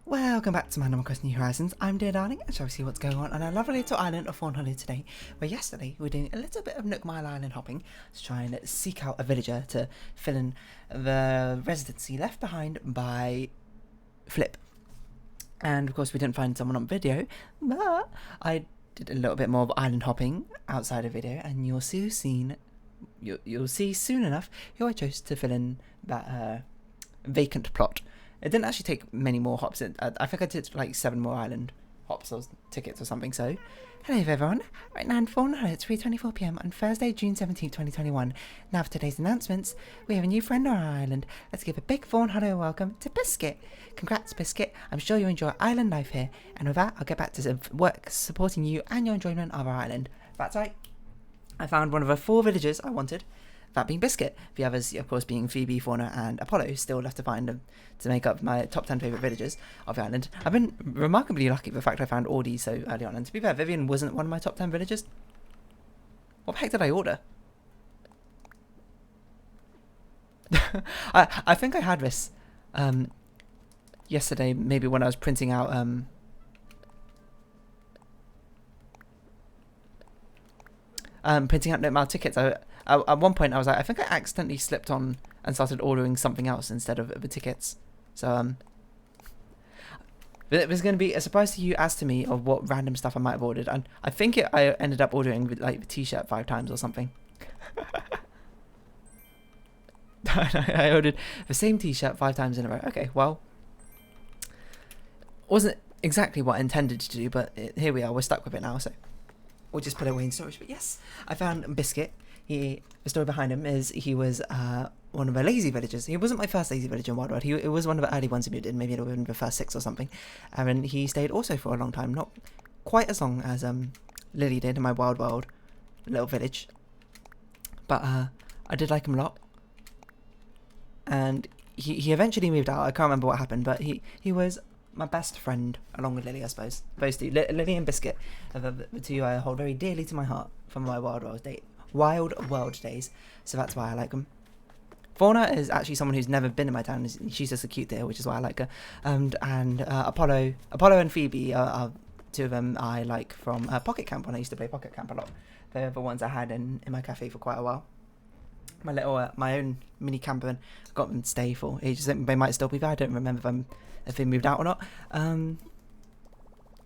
Welcome back to my Animal Crossing New Horizons. I'm dear darling, and shall we see what's going on our lovely little island of Fawnhollow today, where yesterday we were doing a little bit of Nook Mile Island hopping to try and seek out a villager to fill in the residency left behind by Flip. And of course we didn't find someone on video, but I did a little bit more of island hopping outside of video, and you'll see soon enough who I chose to fill in that vacant plot. It didn't actually take many more hops. I think I did like 7 more island hops or tickets or something. So, hello everyone. Right now in Fawnhallow, it's 3:24 PM on Thursday, June 17th, 2021. Now for today's announcements, we have a new friend on our island. Let's give a big Fawnhallow welcome to Biskit. Congrats, Biskit. I'm sure you enjoy island life here. And with that, I'll get back to work supporting you and your enjoyment of our island. That's right. I found one of the 4 villagers I wanted. That being Biskit, the others, of course, being Phoebe, Fauna, and Apollo, still left to find them to make up my top 10 favourite villagers of the island. I've been remarkably lucky with the fact I found Audie so early on, and to be fair, Vivian wasn't one of my top 10 villagers. What the heck did I order? I think I had this yesterday, maybe when I was printing out Nook Mile tickets. At one point I was like, I think I accidentally slipped on and started ordering something else instead of the tickets. So there's going to be a surprise to you as to me of what random stuff I might have ordered. And I think I ended up ordering like the t-shirt 5 times or something. I ordered the same t-shirt 5 times in a row. Okay, well, wasn't exactly what I intended to do, but here we are. We're stuck with it now, so we'll just put it away in storage. But yes, I found Biskit. The story behind him is he was one of the lazy villagers. He wasn't my first lazy villager in Wild World. It was one of the early ones he moved in. Maybe it was the first 6 or something. And he stayed also for a long time. Not quite as long as Lily did in my Wild World little village. But I did like him a lot. And he eventually moved out. I can't remember what happened. But he was my best friend along with Lily, I suppose. Those two, Lily and Biskit, are the 2 I hold very dearly to my heart from my Wild World days, so that's why I like them. Fauna is actually someone who's never been in my town. She's just a cute deer, which is why I like her. And Apollo and Phoebe are 2 of them I like from Pocket Camp when I used to play Pocket Camp a lot. They're the ones I had in my cafe for quite a while. My little my own mini camper, and I got them to stay for ages. They might still be there. I don't remember if they moved out or not.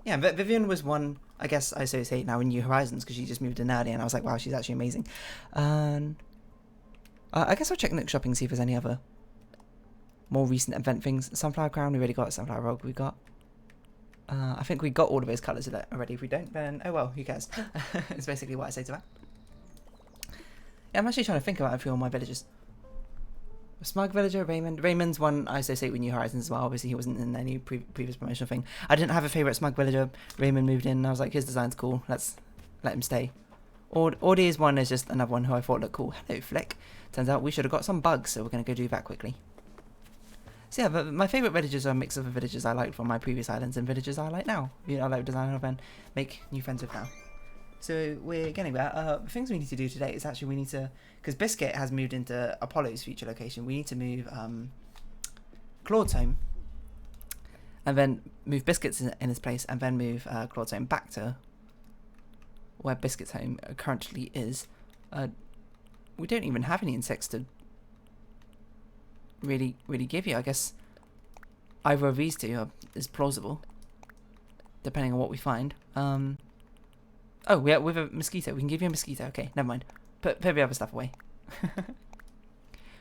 Yeah, but Vivian was one I guess I associate now in New Horizons because she just moved in early, and I was like, wow, she's actually amazing. And I guess I'll check Nook Shopping, see if there's any other more recent event things. Sunflower Crown, we already got. Sunflower Rogue, we got. I think we got all of those colours already. If we don't, then oh well, who cares? It's basically what I say to that. Yeah, I'm actually trying to think about a few of my villagers. Smug Villager, Raymond. Raymond's one I associate with New Horizons as well. Obviously, he wasn't in any previous promotional thing. I didn't have a favourite Smug Villager. Raymond moved in, and I was like, his design's cool. Let's let him stay. Audie's one is just another one who I thought looked cool. Hello, Flick. Turns out we should have got some bugs, so we're going to go do that quickly. So yeah, but my favourite villagers are a mix of the villagers I liked from my previous islands and villagers I like now. I like design of and make new friends with now. So we're getting there. The things we need to do today is actually we need to, because Biskit has moved into Apollo's future location, we need to move Claude's home, and then move Biskit's in his place, and then move Claude's home back to where Biskit's home currently is. We don't even have any insects to really give you. I guess either of these 2 is plausible, depending on what we find. Oh, yeah, with a mosquito. We can give you a mosquito. Okay, never mind. Put the other stuff away.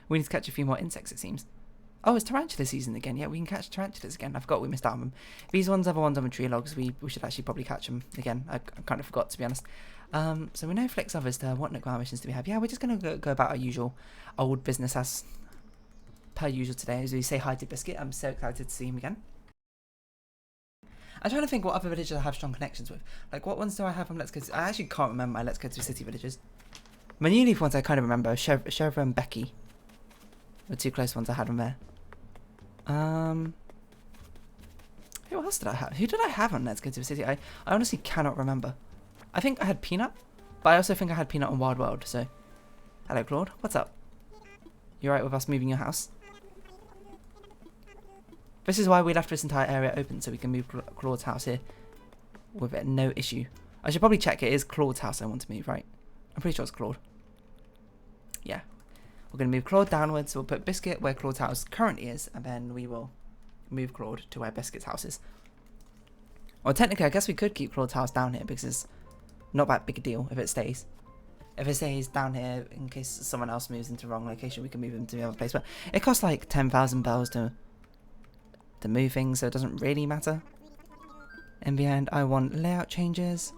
We need to catch a few more insects, it seems. Oh, it's tarantula season again. Yeah, we can catch tarantulas again. I forgot we missed out on them. These ones are the ones on the tree logs. We should actually probably catch them again. I kind of forgot, to be honest. So we know Flicks others to what Nook Mile missions do we have. Yeah, we're just going to go about our usual old business as per usual today. As we say hi to Biskit. I'm so excited to see him again. I'm trying to think what other villagers I have strong connections with. Like, what ones do I have from Let's Go to... I actually can't remember my Let's Go to City villagers. My New Leaf ones I kind of remember. Sheriff and Becky. The 2 close ones I had from there. Who else did I have? Who did I have on Let's Go to City? I honestly cannot remember. I think I had Peanut. But I also think I had Peanut on Wild World, so... Hello, Claude. What's up? You alright with us moving your house? This is why we left this entire area open, so we can move Claude's house here with it, no issue. I should probably check it is Claude's house I want to move, right? I'm pretty sure it's Claude. Yeah. We're going to move Claude downwards, so we'll put Biskit where Claude's house currently is, and then we will move Claude to where Biskit's house is. Well, technically, I guess we could keep Claude's house down here, because it's not that big a deal if it stays. If it stays down here, in case someone else moves into the wrong location, we can move them to the other place. But it costs like 10,000 bells to move things, so it doesn't really matter. In the end, I want layout changes.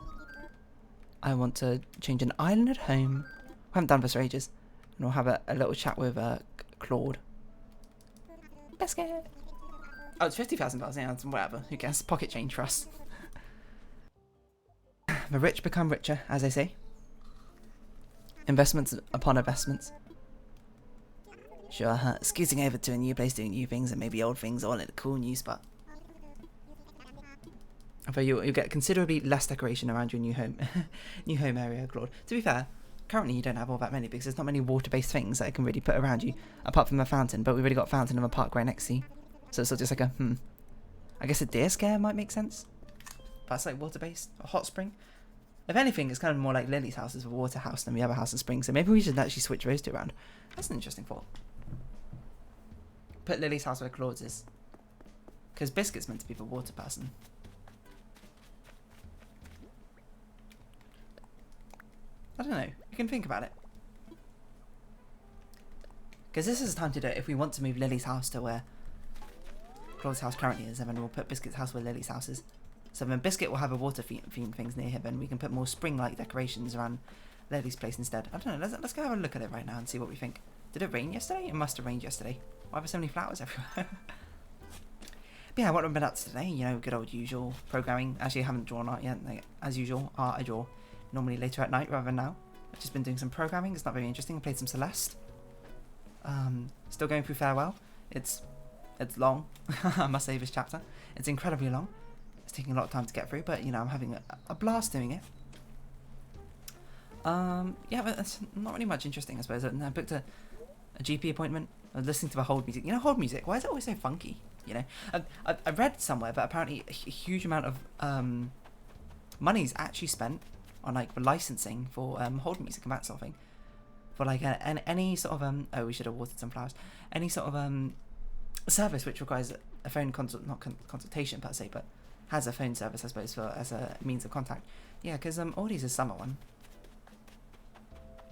I want to change an island at home. I haven't done this for ages. And we'll have a little chat with Claude. Biskit. Oh, it's 50,000 bells. Yeah, whatever. Who cares? Pocket change for us. The rich become richer, as they say. Investments upon investments. Sure, scooting over to a new place, doing new things, and maybe old things all in a cool new spot. Although you'll get considerably less decoration around your new home area, Claude. To be fair, currently you don't have all that many because there's not many water-based things that I can really put around you, apart from a fountain. But we've already got a fountain in the park right next to you, so it's just like a I guess a deer scare might make sense. That's like water-based, a hot spring. If anything, it's kind of more like Lily's house is a water house than we have a house in spring. So maybe we should actually switch those two around. That's an interesting thought. Put Lily's house where Claude's is, because Biskit's meant to be the water person. I don't know. You can think about it. Because this is the time to do it if we want to move Lily's house to where Claude's house currently is, and then we'll put Biskit's house where Lily's house is. So then Biskit will have a water theme things near him, and we can put more spring-like decorations around Lily's place instead. I don't know. Let's go have a look at it right now and see what we think. Did it rain yesterday? It must have rained yesterday. Why are there so many flowers everywhere? But yeah, what I've been up to today, you know, good old usual programming. Actually, I haven't drawn art yet. Like, as usual, art I draw normally later at night rather than now. I've just been doing some programming. It's not very interesting. I played some Celeste. Still going through Farewell. It's long. I must say, this chapter. It's incredibly long. It's taking a lot of time to get through, but you know, I'm having a blast doing it. Yeah, but that's not really much interesting, I suppose. I booked a GP appointment. I was listening to the hold music. You know, hold music. Why is it always so funky? You know, I read somewhere that apparently a huge amount of money is actually spent on like the licensing for hold music and that sort of thing. For like any sort of oh, we should have watered some flowers. Any sort of service which requires a phone consultation per se, but has a phone service, I suppose, for as a means of contact. Yeah, because Audie's a summer one.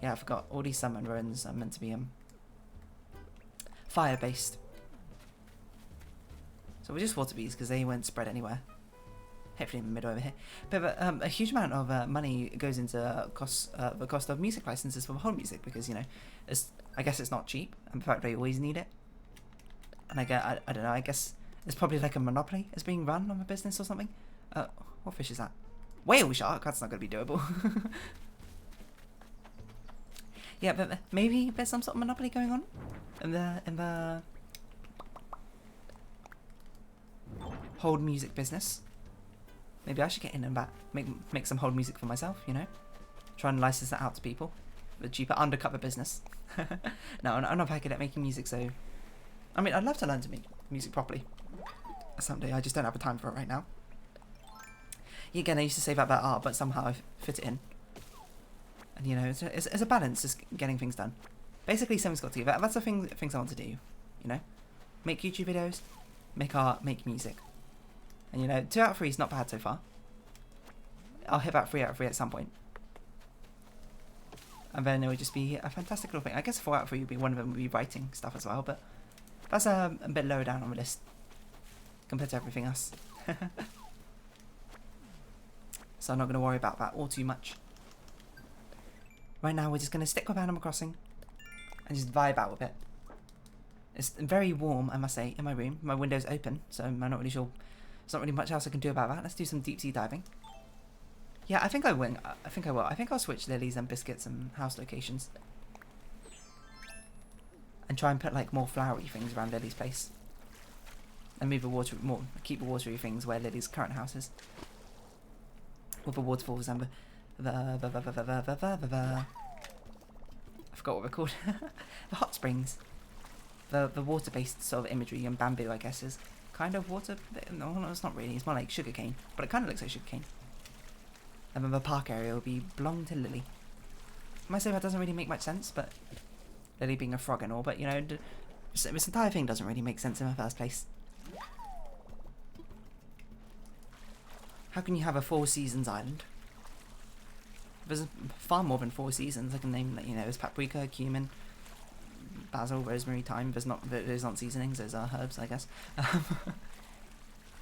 Yeah, I forgot. Audie's summer runs are meant to be fire based. So we'll just water these because they won't spread anywhere. Hopefully in the middle over here. But a huge amount of money goes into the cost of music licenses for hold music because, you know, I guess it's not cheap, and in fact they always need it. And I don't know, I guess it's probably like a monopoly is being run on the business or something. What fish is that? Whale shark? That's not going to be doable. Yeah, but maybe there's some sort of monopoly going on in the hold music business. Maybe I should get in and that. Make some hold music for myself, you know? Try and license that out to people. The cheaper, undercut the business. No, I'm not very good at making music, so... I mean, I'd love to learn to make music properly. Someday, I just don't have the time for it right now. Yeah, again, I used to save up that art, but somehow I fit it in. And, you know, it's a balance, just getting things done. Basically, something's got to give. That's the things I want to do, you know? Make YouTube videos, make art, make music. And, you know, 2 out of 3 is not bad so far. I'll hit about 3 out of 3 at some point. And then it would just be a fantastic little thing. I guess 4 out of 3 would be one of them would be writing stuff as well, but that's a bit lower down on the list compared to everything else. So I'm not going to worry about that all too much. Right now we're just going to stick with Animal Crossing and just vibe out with it. It's very warm, I must say, in my room. My window's open, so I'm not really sure. There's not really much else I can do about that. Let's do some deep sea diving. Yeah, I think I will. I think I'll switch Lily's and Biskit's and house locations. And try and put like more flowery things around Lily's place. And move keep the watery things where Lily's current house is. With the waterfalls and I forgot what they're called. The hot springs. The water-based sort of imagery and bamboo, I guess, is kind of water. No, it's not really. It's more like sugarcane, but it kind of looks like sugarcane. And then the park area will be belong to Lily. I might say that doesn't really make much sense, but Lily being a frog and all, but you know, this entire thing doesn't really make sense in the first place. How can you have a 4 seasons island? There's far more than 4 seasons. I can name, like, you know, there's paprika, cumin, basil, rosemary, thyme. Those aren't seasonings. Those are herbs, I guess.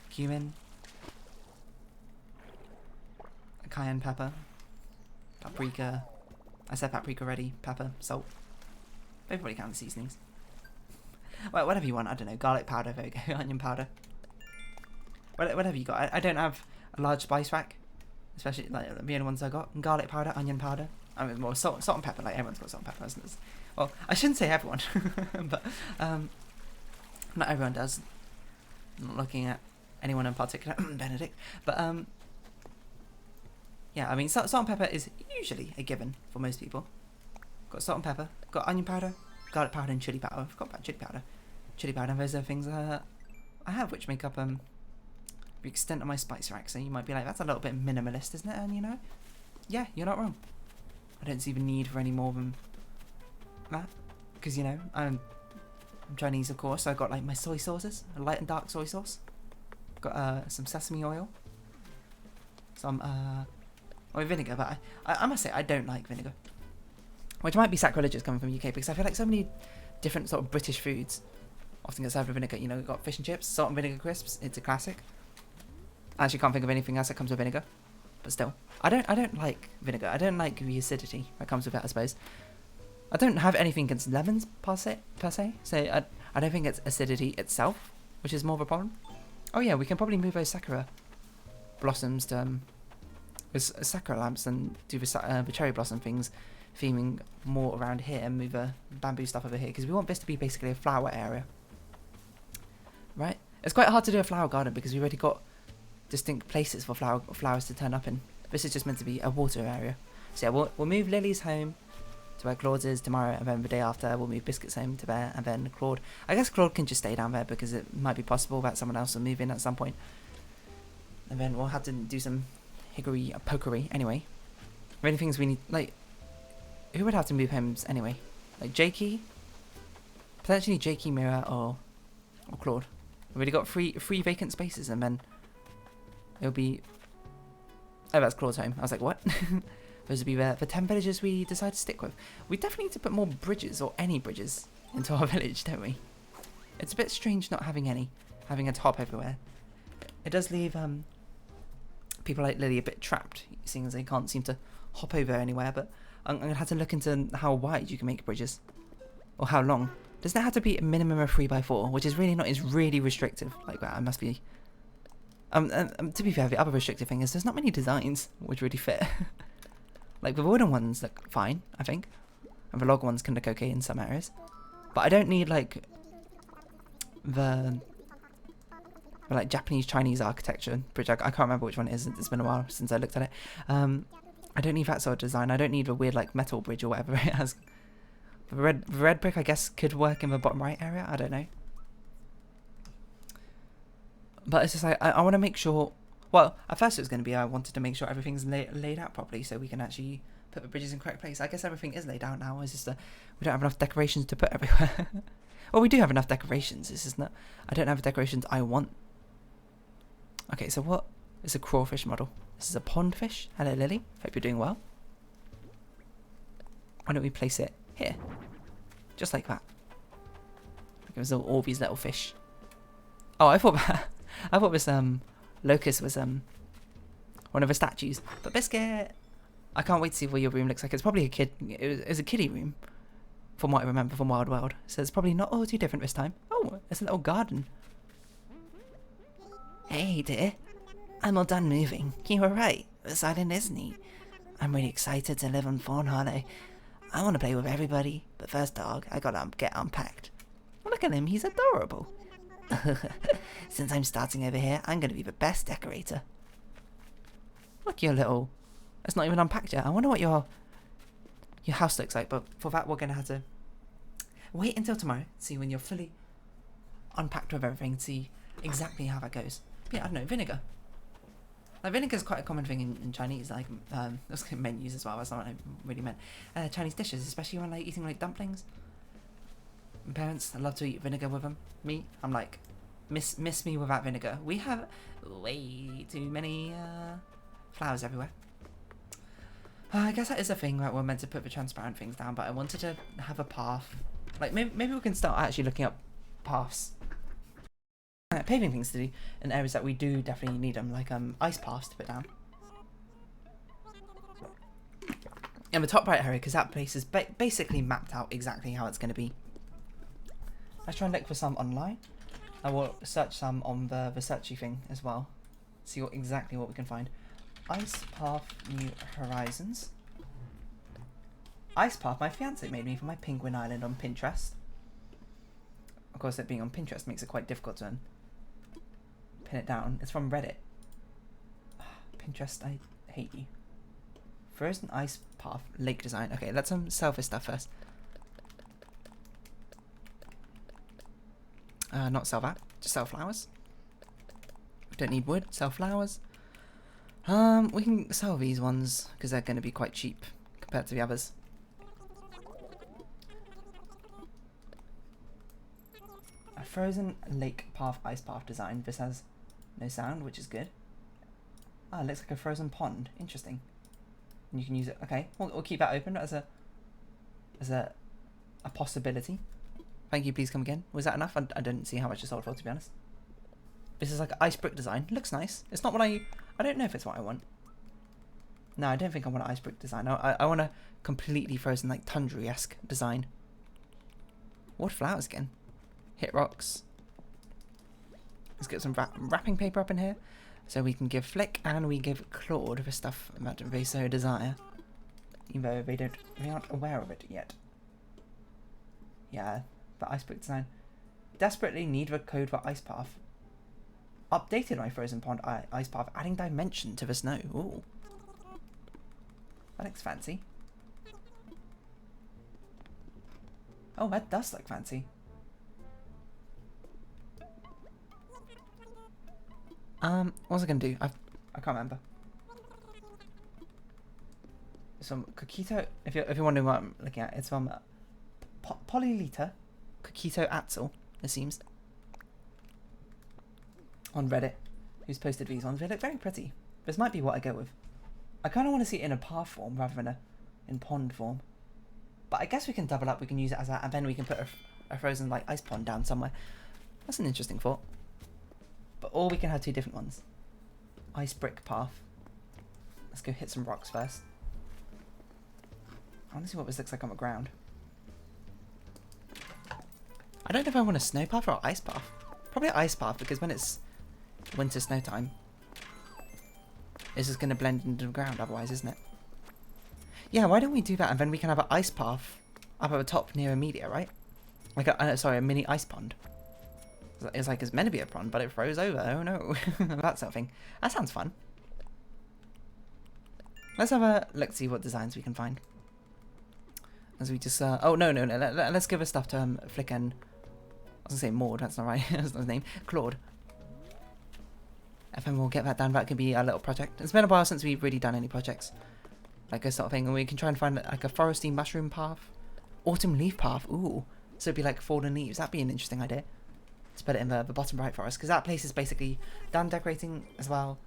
Cumin, cayenne pepper, paprika. I said paprika already. Pepper, salt. Everybody counts seasonings. Well, whatever you want. I don't know. Garlic powder. There we go. Onion powder. Whatever you got. I don't have a large spice rack, especially like the only ones I got. Garlic powder, onion powder. I mean, more salt and pepper. Like everyone's got salt and pepper, isn't it? Well, I shouldn't say everyone, but not everyone does. I'm not looking at anyone in particular, Benedict. But yeah, I mean, salt and pepper is usually a given for most people. Got salt and pepper. Got onion powder, garlic powder, and chili powder. I forgot about chili powder. Chili powder. And those are things I have, which make up the extent of my spice rack. So you might be like, that's a little bit minimalist, isn't it? And you know, yeah, you're not wrong. I don't see the need for any more than that, because you know, I'm Chinese, of course. So I've got like my soy sauces, a light and dark soy sauce. Got some sesame oil, some vinegar. But I must say I don't like vinegar, which might be sacrilegious coming from UK, because I feel like so many different sort of British foods often get served with vinegar. You know, we've got fish and chips, salt and vinegar crisps. It's a classic. I actually can't think of anything else that comes with vinegar, but still, I don't like vinegar. I don't like the acidity that comes with it, I suppose. I don't have anything against lemons per se. So I don't think it's acidity itself, which is more of a problem. Oh yeah, we can probably move those sakura blossoms to with sakura lamps and do the cherry blossom things theming more around here, and move the bamboo stuff over here, because we want this to be basically a flower area, right? It's quite hard to do a flower garden because we've already got distinct places for flowers to turn up in. This is just meant to be a water area. So yeah, we'll move Lily's home to where Claude's is tomorrow, and then the day after we'll move Biskit's home to there, and then Claude. I guess Claude can just stay down there because it might be possible that someone else will move in at some point. And then we'll have to do some hickory pokery anyway. Are any things we need, like, who would have to move homes anyway? Like Jakey? Potentially Jakey, Mira, or Claude. We've already got three vacant spaces, and then it'll be... Oh, that's Claude's home. I was like, what? Those would be the 10 villages we decide to stick with. We definitely need to put more bridges, or any bridges, into our village, don't we? It's a bit strange not having any. Having a top everywhere. It does leave people like Lily a bit trapped, seeing as they can't seem to hop over anywhere, but I'm going to have to look into how wide you can make bridges. Or how long. Doesn't it have to be a minimum of 3x4, which is really not, is really restrictive like that. I must be... to be fair, the other restrictive thing is there's not many designs which really fit. Like the wooden ones look fine, I think. And the log ones can look okay in some areas. But I don't need like the like Japanese Chinese architecture bridge. I can't remember which one it is. It's been a while since I looked at it. I don't need that sort of design. I don't need the weird like metal bridge or whatever it has. The red brick I guess could work in the bottom right area. I don't know. But it's just like I want to make sure. Well, at first it was going to be I wanted to make sure everything's laid out properly so we can actually put the bridges in correct place. I guess everything is laid out now. It's just we don't have enough decorations to put everywhere. Well, we do have enough decorations. It's just not. I don't have the decorations I want. Okay, so what is a crawfish model? This is a pond fish. Hello, Lily. Hope you're doing well. Why don't we place it here? Just like that. Like it was all these little fish. Oh, I thought this locust was one of the statues. But Biskit, I can't wait to see what your room looks like. It's probably a kid. It was a kiddie room, from what I remember from Wild World. So it's probably not all too different this time. Oh, it's a little garden. Hey dear, I'm all done moving. You were right. This island is neat. I'm really excited to live on Fawnhallow. I want to play with everybody, but first, dog, I gotta get unpacked. Look at him, he's adorable. Since I'm starting over here, I'm gonna be the best decorator. Look, your little... It's not even unpacked yet. I wonder what your house looks like, but for that we're gonna have to wait until tomorrow, see when you're fully unpacked with everything, see exactly how that goes. But yeah, I don't know, vinegar. Like, vinegar is quite a common thing in Chinese, like, menus as well, that's not what I really meant. Chinese dishes, especially when, like, eating, like, dumplings. My parents, I love to eat vinegar with them. Me, I'm like, miss me without vinegar. We have way too many, flowers everywhere. I guess that is a thing that we're meant to put the transparent things down, but I wanted to have a path. Like, maybe we can start actually looking up paths. Paving things to do in areas that we do definitely need them, like ice paths to put down. In the top right area, because that place is basically mapped out exactly how it's going to be. Let's try and look for some online. I will search some on the searchy thing as well. See exactly what we can find. Ice path New Horizons. Ice path my fiance made me for my penguin island on Pinterest. Of course, it being on Pinterest makes it quite difficult to pin it down. It's from Reddit. Pinterest, I hate you. Frozen ice path lake design. Okay, let's sell this stuff first. Not sell that. Just sell flowers. Don't need wood. Sell flowers. We can sell these ones because they're going to be quite cheap compared to the others. A frozen lake path ice path design. This has no sound, which is good. Ah, it looks like a frozen pond. Interesting. And you can use it. Okay, we'll keep that open as a possibility. Thank you. Please come again. Was that enough? I didn't see how much it sold for, to be honest. This is like an ice brick design. Looks nice. It's not what I don't know if it's what I want. No, I don't think I want an ice brick design. I want a completely frozen, like, tundra-esque design. What flowers again? Hit rocks. Let's get some wrapping paper up in here. So we can give Flick and we give Claude the stuff that they so desire. Even though they aren't aware of it yet. Yeah, the ice brick design. Desperately need the code for ice path. Updated my frozen pond ice path, adding dimension to the snow. Ooh. That looks fancy. Oh, that does look fancy. What was I gonna do? I can't remember. Some Coquito. If you're wondering what I'm looking at, it's from Polylita Coquito Atzel, it seems, on Reddit, who's posted these ones. They look very pretty. This might be what I go with. I kind of want to see it in a path form rather than in pond form. But I guess we can double up. We can use it as and then we can put a frozen, like, ice pond down somewhere. That's an interesting thought. Or we can have two different ones. Ice brick path. Let's go hit some rocks first. I want to see what this looks like on the ground. I don't know if I want a snow path or ice path. Probably ice path, because when it's winter snow time, it's just going to blend into the ground otherwise, isn't it? Yeah, why don't we do that and then we can have an ice path up at the top near a media, right? Like a mini ice pond. It's like it's meant to be a pond, but it froze over. Oh no. That sort of thing. That sounds fun. Let's have a look, see what designs we can find. As we just oh no, let's give us stuff to Flick and I was gonna say Maud, that's not right. That's not his name. Claude. And then we'll get that done. That could be a little project. It's been a while since we've really done any projects like this sort of thing, and we can try and find like a foresty mushroom path. Autumn leaf path. Ooh. So it'd be like fallen leaves. That'd be an interesting idea. Let's put it in the bottom right for us, because that place is basically done decorating as well.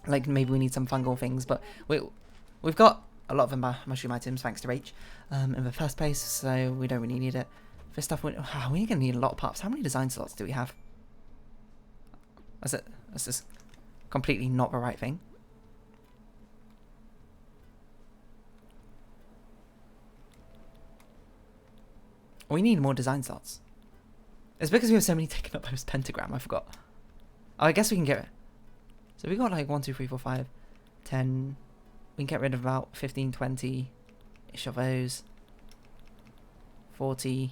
Like, maybe we need some fungal things, but we've got a lot of them mushroom items thanks to Rach in the first place, so we don't really need it. This stuff, we're going to need a lot of paths. How many design slots do we have? That's just completely not the right thing. We need more design slots. It's because we have so many taken up by this pentagram, I forgot. Oh, I guess we can get it. So we got like 1, 2, 3, 4, 5, 10. We can get rid of about 15, 20-ish of those. 40,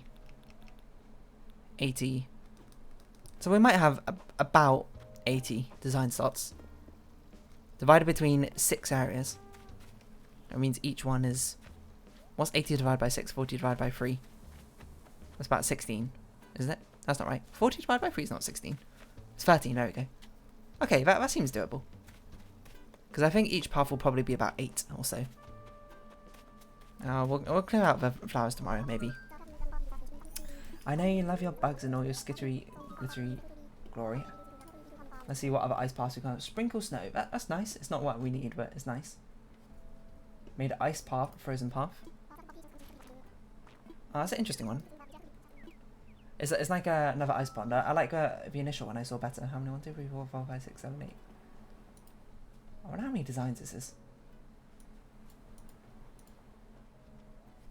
80. So we might have about 80 design slots. Divided between 6 areas. That means each one is... What's 80 divided by 6? 40 divided by 3. That's about 16, isn't it? That's not right. 40 divided by 3 is not 16. It's 13. There we go. Okay, that seems doable. Because I think each path will probably be about 8 or so. We'll clear out the flowers tomorrow, maybe. I know you love your bugs and all your glittery glory. Let's see what other ice paths we can have. Sprinkle snow. That's nice. It's not what we need, but it's nice. Made ice path, frozen path. Oh, that's an interesting one. It's like another ice pond. I like the initial one I saw better. How many? 1, 2, 3, 4, 5, 5, 6, 7, 8. I wonder how many designs this is.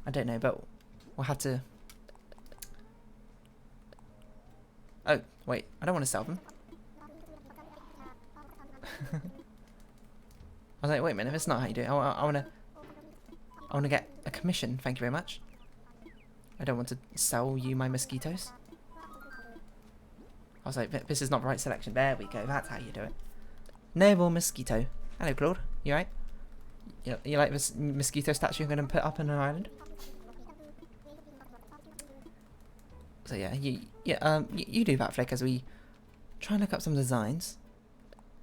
I don't know, but we'll have to... Oh, wait. I don't want to sell them. I was like, wait a minute. That's not how you do it. I want to get a commission. Thank you very much. I don't want to sell you my mosquitoes. I was like, this is not the right selection. There we go. That's how you do it. Noble mosquito. Hello, Claude. You right? You like this mosquito statue I'm going to put up in an island? So yeah, you do that, Flick, as we try and look up some designs.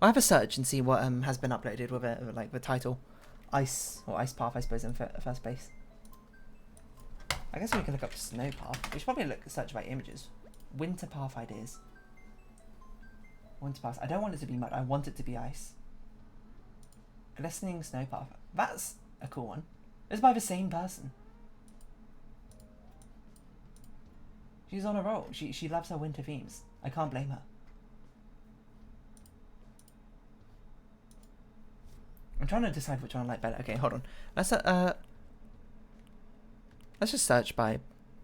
I'll have a search and see what has been uploaded with it, like the title, ice path, I suppose, in first place. I guess we can look up snow path. We should probably search by images. Winter path ideas. Winter path. I don't want it to be mud. I want it to be ice. Glistening snow path. That's a cool one. It's by the same person. She's on a roll. She loves her winter themes. I can't blame her. I'm trying to decide which one I like better. Okay, hold on. Let's just search by...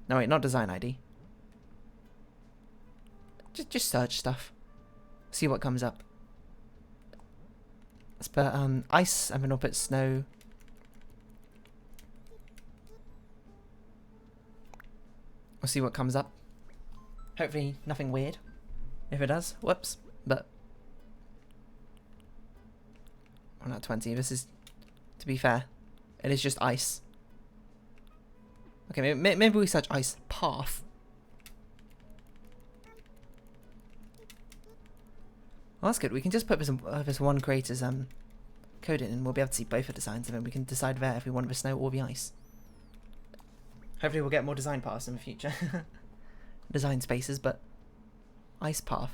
No, wait, not design ID. Just search stuff. See what comes up. Let's put ice, and then I'll put snow. We'll see what comes up. Hopefully nothing weird. If it does, whoops. But I'm not 20. This is, to be fair, it is just ice. Okay, maybe we search ice path. Well, that's good. We can just put this one creator's code in, and we'll be able to see both the designs, and then we can decide there if we want the snow or the ice. Hopefully we'll get more design paths in the future. Design spaces, but ice path.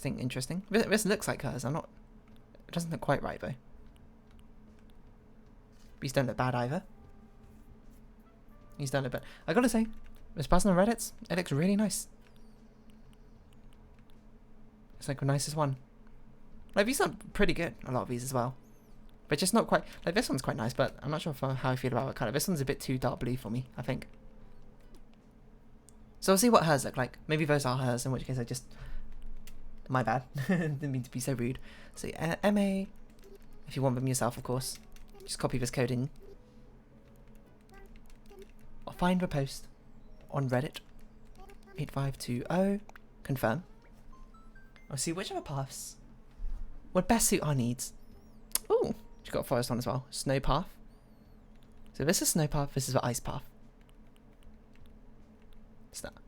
Interesting. This looks like hers. It doesn't look quite right though. These don't look bad either. These don't look bad. I gotta say, this person on Reddit, it looks really nice. It's like the nicest one. Like, these are pretty good, a lot of these as well. But just not quite... Like, this one's quite nice, but I'm not sure how I feel about it. Kind of. This one's a bit too dark blue for me, I think. So we'll see what hers look like. Maybe those are hers, in which case I just... My bad. Didn't mean to be so rude. So, MA... If you want them yourself, of course. Just copy this code in. I'll find the post on Reddit. 8520. Confirm. I'll see which other paths would best suit our needs. Ooh, she's got a forest one as well. Snow path. So this is snow path, this is the ice path.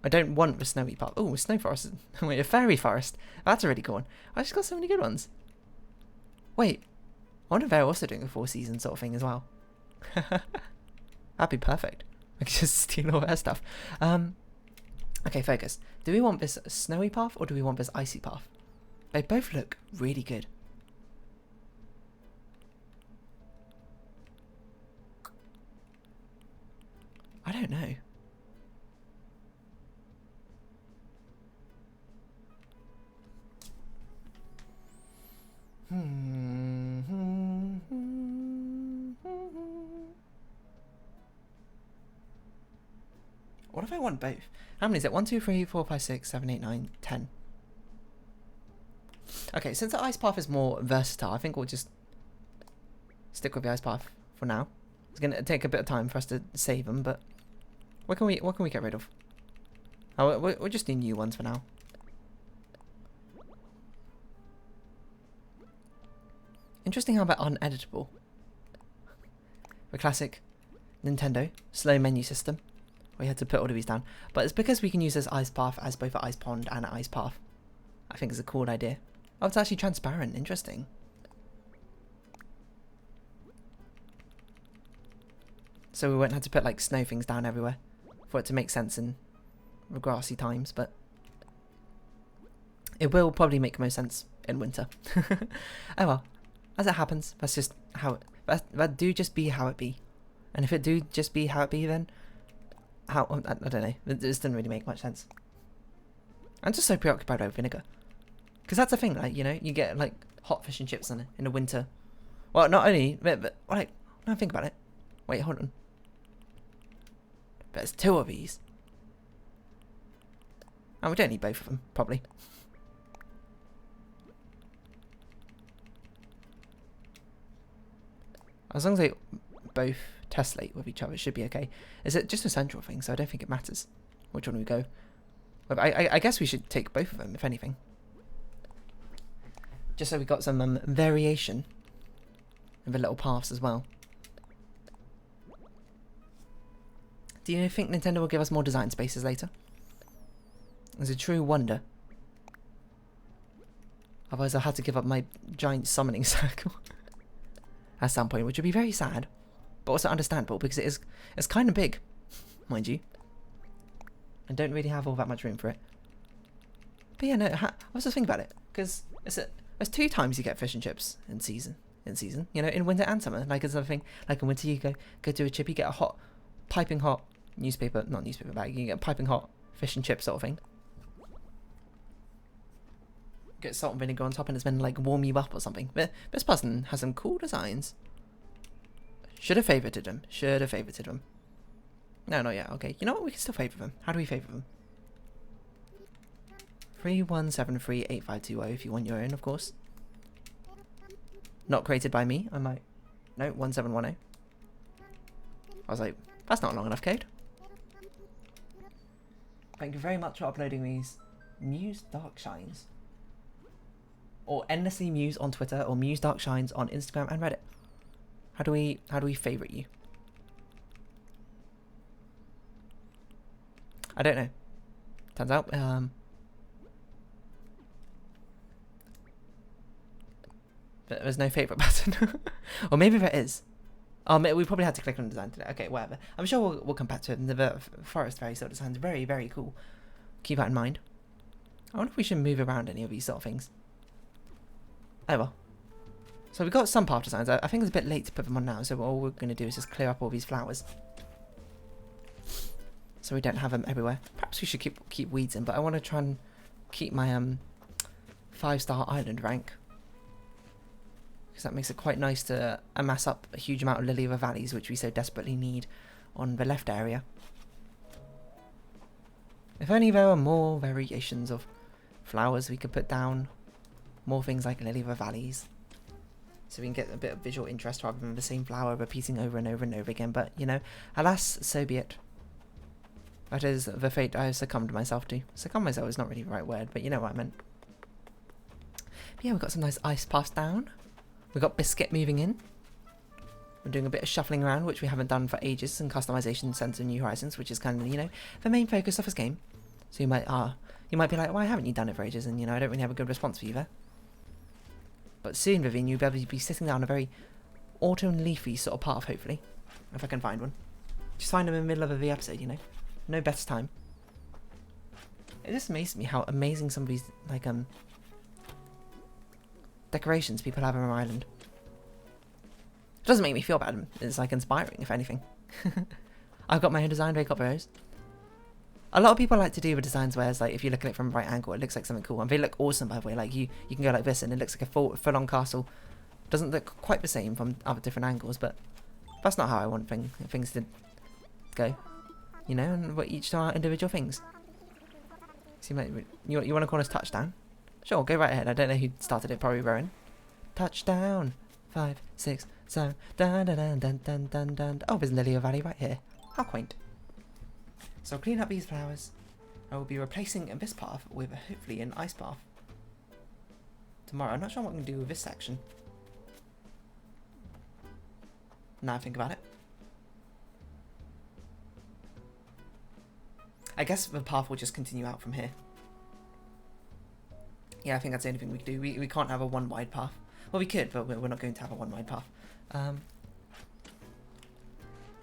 I don't want the snowy path. Oh, snow forest. Wait, a fairy forest. That's a really cool one. I just got so many good ones. Wait, I wonder if they're also doing a 4 season sort of thing as well. That'd be perfect. I could just steal all their stuff. Okay, focus. Do we want this snowy path or do we want this icy path? They both look really good. I don't know. What if I want both? How many is it? 1, 2, 3, 4, 5, 6, 7, 8, 9, 10. Okay, since the ice path is more versatile, I think we'll just stick with the ice path for now. It's gonna take a bit of time for us to save them, but what can we get rid of? Oh, we'll just do new ones for now. Interesting how they're uneditable. The classic Nintendo slow menu system. We had to put all of these down. But it's because we can use this ice path as both an ice pond and an ice path. I think it's a cool idea. Oh, it's actually transparent. Interesting. So we won't have to put like snow things down everywhere for it to make sense in grassy times, but it will probably make most sense in winter. Oh well, as it happens, that's just how it, that do just be how it be. And if it do just be how it be, then how, I don't know, this didn't really make much sense. I'm just so preoccupied with vinegar. Because that's the thing, like, you know, you get like hot fish and chips in the winter. Well, not only, but like, now think about it. Wait, hold on. There's 2 of these. And we don't need both of them, probably. As long as they both tessellate with each other, it should be okay. Is it just a central thing, so I don't think it matters which one we go. But I guess we should take both of them, if anything. Just so we got some variation in the little paths as well. Do you think Nintendo will give us more design spaces later? It's a true wonder. Otherwise I'll have to give up my giant summoning circle at some point, which would be very sad, but also understandable because it's kind of big, mind you. I don't really have all that much room for it. But yeah, no, I was just thinking about it, because there's 2 times you get fish and chips in season. You know, in winter and summer. Like it's something like in winter you go to a chip, you get a hot, piping hot not newspaper bag, you get a piping hot fish and chip sort of thing. Get salt and vinegar on top and it's meant to like warm you up or something. But this person has some cool designs. Should have favorited them. No, not yet. Okay, you know what? We can still favour them. How do we favour them? 31738520 if you want your own, of course. Not created by me. I might. No, 1710. I was like, that's not long enough code. Thank you very much for uploading these Muse Dark Shines. Or Endlessly Muse on Twitter, or Muse Dark Shines on Instagram and Reddit. How do we favourite you? I don't know. Turns out, there's no favourite button. Or maybe there is. Oh, we probably had to click on design today. Okay, whatever. I'm sure we'll come back to it. The forest fairy sort of design is very, very cool. Keep that in mind. I wonder if we should move around any of these sort of things. Oh well. So we've got some path designs. I think it's a bit late to put them on now, so all we're going to do is just clear up all these flowers. So we don't have them everywhere. Perhaps we should keep weeds in, but I want to try and keep my 5-star island rank. Because that makes it quite nice to amass up a huge amount of lily of the valleys, which we so desperately need on the left area. If only there were more variations of flowers we could put down. More things like lily of the valleys. So we can get a bit of visual interest rather than the same flower repeating over and over and over again. But, you know, alas, so be it. That is the fate I have succumbed myself to. Succumb myself is not really the right word, but you know what I meant. But yeah, we've got some nice ice paths down. We've got Biskit moving in. We're doing a bit of shuffling around, which we haven't done for ages, and customization Sense of New Horizons, which is kind of, you know, the main focus of this game. So you might be like, why haven't you done it for ages? And, you know, I don't really have a good response for you there. But soon, Vivian, you'll be able to be sitting down a very autumn leafy sort of path, hopefully. If I can find one. Just find them in the middle of the episode, you know. No better time. It just amazes me how amazing some of these, like, decorations people have on our island. It doesn't make me feel bad. It's, like, inspiring, if anything. I've got my own design, Wake Up Rose. A lot of people like to do the designs where it's like, if you look at it from a right angle, it looks like something cool. And they look awesome, by the way. Like, you can go like this, and it looks like a full-on castle. Doesn't look quite the same from other different angles, but that's not how I want things to go. You know, and we're each to our individual things. Seem like you want to call us Touchdown? Sure, go right ahead. I don't know who started it, probably Rowan. Touchdown. 5, 6, 7. Dun dun dun dun dun dun dun. Oh, there's Lily Valley right here. How quaint. So I'll clean up these flowers. I will be replacing this path with hopefully an ice path tomorrow. I'm not sure what I'm going to do with this section. Now I think about it. I guess the path will just continue out from here. Yeah, I think that's the only thing we can do. We can't have a one wide path. Well, we could, but we're not going to have a one wide path. You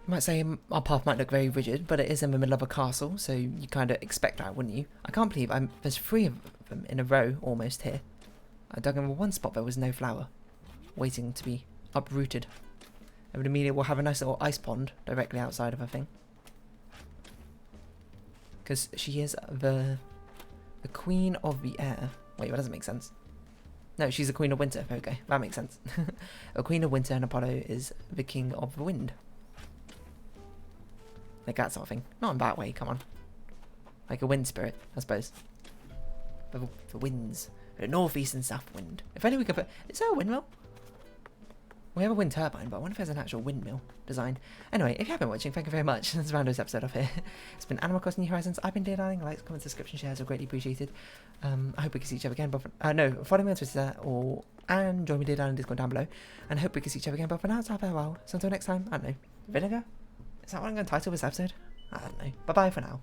might say our path might look very rigid, but it is in the middle of a castle, so you kind of expect that, wouldn't you? I can't believe there's 3 of them in a row almost here. I dug in one spot, there was no flower, waiting to be uprooted. And then immediately we'll have a nice little ice pond directly outside of her thing. Because she is the queen of the air. Wait, that doesn't make sense. No, she's the queen of winter. Okay, that makes sense. A queen of winter, and Apollo is the king of the wind. Like that sort of thing. Not in that way, come on. Like a wind spirit, I suppose. The winds. The northeast and south wind. If only we could put... Is there a windmill? We have a wind turbine, but I wonder if there's an actual windmill design. Anyway, if you have been watching, thank you very much. That's Rando's episode off here. It's been Animal Crossing New Horizons. I've been Darling. Likes, comments, subscription, shares are greatly appreciated. I hope we can see each other again. No, follow me on Twitter and join me Darling Discord down below. And I hope we can see each other again. But for now, it's our farewell. So until next time, I don't know. Vinegar? Is that what I'm going to title this episode? I don't know. Bye-bye for now.